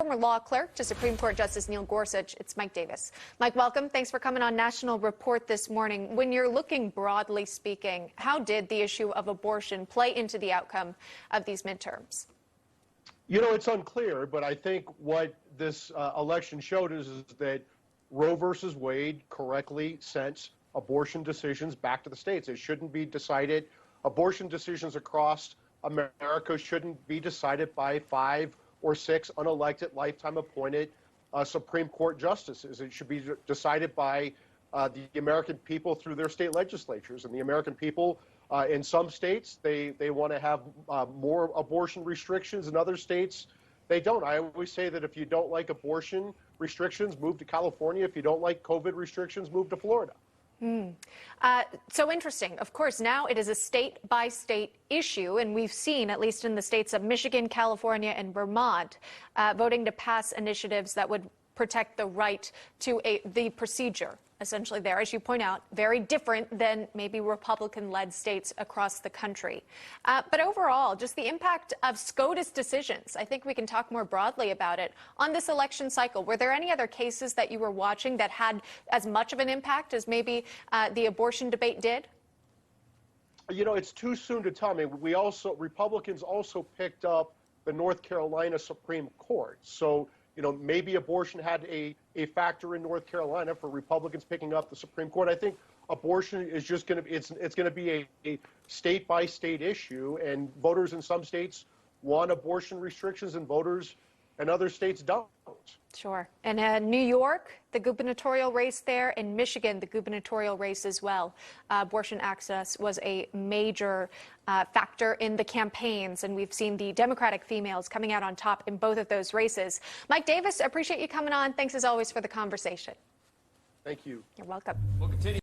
former law clerk to Supreme Court Justice Neil Gorsuch. It's Mike Davis. Mike, welcome. Thanks for coming on National Report this morning. When you're looking broadly speaking, how did the issue of abortion play into the outcome of these midterms? You know, it's unclear, but I think what this election showed is that Roe versus Wade correctly sent abortion decisions back to the states. It shouldn't be decided. Abortion decisions across America shouldn't be decided by 5 or 6 unelected, lifetime appointed Supreme Court justices. It should be decided by the American people through their state legislatures. And the American people, in some states, they want to have more abortion restrictions. In other states, they don't. I always say that if you don't like abortion restrictions, move to California. If you don't like COVID restrictions, move to Florida. So interesting. Of course, now it is a state-by-state issue, and we've seen, at least in the states of Michigan, California, and Vermont, voting to pass initiatives that would protect the right to the procedure, essentially there, as you point out, very different than maybe Republican-led states across the country. But overall, just the impact of SCOTUS decisions, I think we can talk more broadly about it, on this election cycle. Were there any other cases that you were watching that had as much of an impact as maybe the abortion debate did? You know, it's too soon to tell. I mean, Republicans also picked up the North Carolina Supreme Court. So, you know, maybe abortion had a factor in North Carolina for Republicans picking up the Supreme Court. I think abortion is just going to it's going to be a state-by-state issue, and voters in some states want abortion restrictions, and voters in other states don't. Sure. And New York, the gubernatorial race there, in Michigan, the gubernatorial race as well. Abortion access was a major factor in the campaigns, and we've seen the Democratic females coming out on top in both of those races. Mike Davis, appreciate you coming on. Thanks as always for the conversation. Thank you. You're welcome. We'll continue.